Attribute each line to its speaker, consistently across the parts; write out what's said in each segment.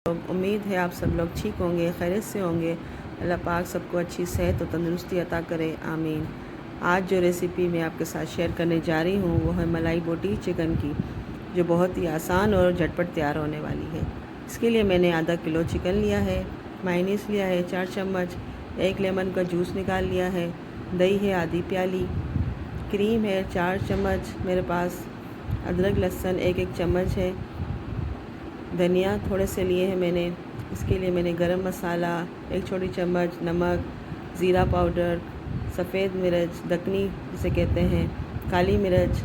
Speaker 1: उम्मीद है आप सब लोग ठीक होंगे, खैरियत से होंगे। अल्लाह पाक सबको अच्छी सेहत और तंदुरुस्ती अता करे, आमीन। आज जो रेसिपी मैं आपके साथ शेयर करने जा रही हूँ वो है मलाई बोटी चिकन की, जो बहुत ही आसान और झटपट तैयार होने वाली है। इसके लिए मैंने आधा किलो चिकन लिया है, मायोनीज़ लिया है 4 चम्मच, 1 लेमन का जूस निकाल लिया है, दही है आधी प्याली, क्रीम है 4 चम्मच मेरे पास, अदरक लहसुन 1-1 चम्मच है, धनिया थोड़े से लिए हैं मैंने। इसके लिए मैंने गरम मसाला 1 छोटी चम्मच, नमक, ज़ीरा पाउडर, सफ़ेद मिर्च दकनी जिसे कहते हैं, काली मिर्च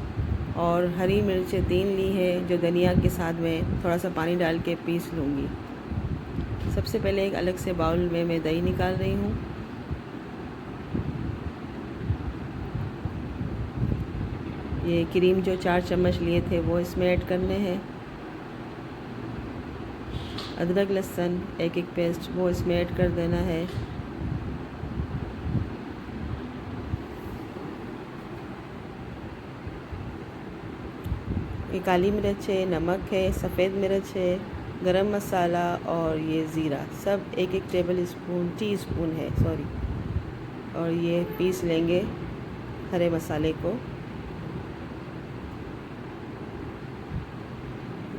Speaker 1: और हरी मिर्चें 3 ली है, जो धनिया के साथ में थोड़ा सा पानी डाल के पीस लूँगी। सबसे पहले एक अलग से बाउल में मैं दही निकाल रही हूँ। ये क्रीम जो 4 चम्मच लिए थे वो इसमें ऐड करने हैं। अदरक लहसुन 1-1 पेस्ट वो इसमें ऐड कर देना है। ये काली मिर्च है, नमक है, सफ़ेद मिर्च है, गरम मसाला और ये ज़ीरा सब 1-1 टेबल स्पून टीस्पून है सॉरी। और ये पीस लेंगे हरे मसाले को।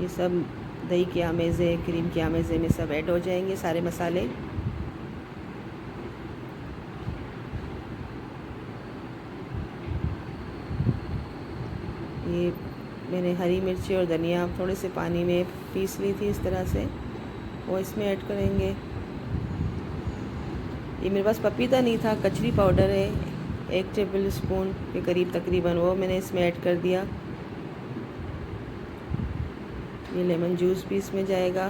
Speaker 1: ये सब दही के आमेज़े, क्रीम के आमेज़े में सब ऐड हो जाएंगे सारे मसाले। ये मैंने हरी मिर्ची और धनिया थोड़े से पानी में पीस ली थी इस तरह से, वो इसमें ऐड करेंगे। ये मेरे पास पपीता नहीं था, कचरी पाउडर है 1 टेबल स्पून के करीब तकरीबन, वो मैंने इसमें ऐड कर दिया। ये लेमन जूस भी इसमें जाएगा।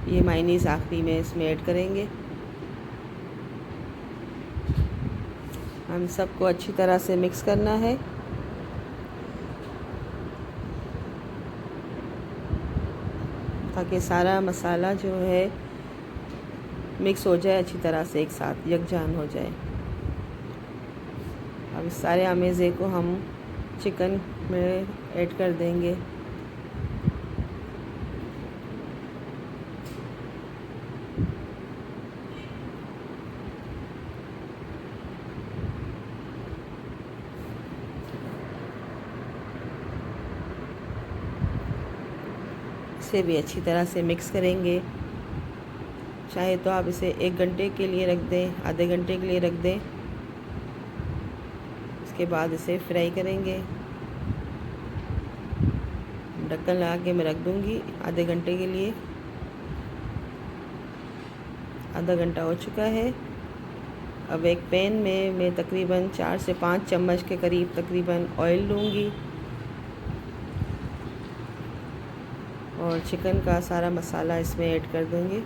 Speaker 1: ये मायोनीज़ आखिरी में इसमें ऐड करेंगे। हम सबको अच्छी तरह से मिक्स करना है ताकि सारा मसाला जो है मिक्स हो जाए अच्छी तरह से, एक साथ यकजान हो जाए। अब इस सारे आमेज़े को हम चिकन में ऐड कर देंगे। इसे भी अच्छी तरह से मिक्स करेंगे। चाहे तो आप इसे 1 घंटे के लिए रख दें, आधे घंटे के लिए रख दें। इसके बाद इसे फ्राई करेंगे। ढक्कन लगा के मैं रख दूँगी आधे घंटे के लिए। आधा घंटा हो चुका है। अब एक पैन में मैं तकरीबन 4 से 5 चम्मच के करीब तकरीबन ऑयल लूँगी और चिकन का सारा मसाला इसमें ऐड कर दूँगी।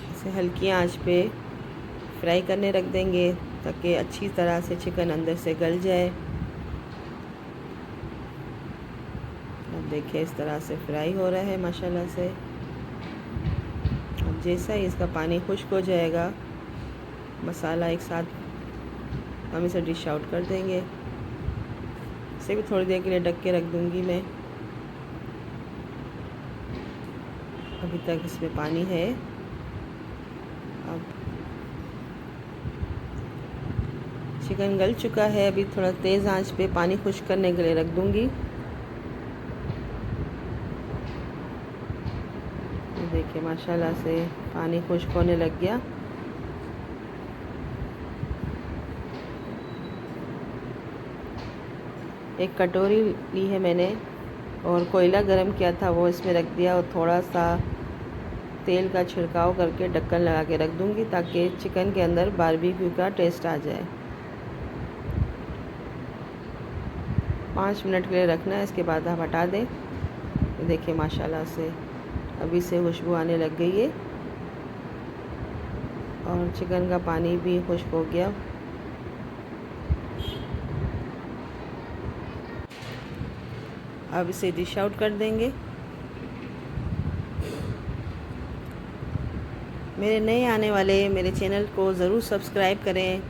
Speaker 1: इसे हल्की आंच पे फ्राई करने रख देंगे ताकि अच्छी तरह से चिकन अंदर से गल जाए। अब देखिए इस तरह से फ्राई हो रहा है माशाल्लाह से। अब जैसा ही इसका पानी खुश्क हो जाएगा, मसाला एक साथ हम इसे डिश आउट कर देंगे। इसे भी थोड़ी देर के लिए ढक के रख दूँगी मैं। अभी तक इसमें पानी है। अब चिकन गल चुका है। अभी थोड़ा तेज़ आंच पे पानी खुश्क करने के लिए रख दूँगी। देखिए माशाल्लाह से पानी खुश्क होने लग गया। एक कटोरी ली है मैंने और कोयला गरम किया था, वो इसमें रख दिया और थोड़ा सा तेल का छिड़काव करके ढक्कन लगा के रख दूँगी ताकि चिकन के अंदर बारबेक्यू का टेस्ट आ जाए। 5 मिनट के लिए रखना है, इसके बाद आप हटा दें। देखिए माशाल्लाह से अभी से खुशबू आने लग गई है और चिकन का पानी भी खुश्क हो गया। अब इसे डिश आउट कर देंगे। मेरे नए आने वाले मेरे चैनल को ज़रूर सब्सक्राइब करें,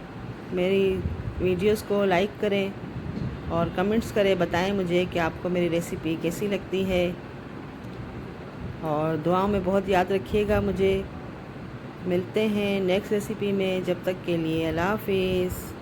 Speaker 1: मेरी वीडियोस को लाइक करें और कमेंट्स करें, बताएं मुझे कि आपको मेरी रेसिपी कैसी लगती है। और दुआओं में बहुत याद रखिएगा मुझे। मिलते हैं नेक्स्ट रेसिपी में, जब तक के लिए अल्लाह हाफिज़।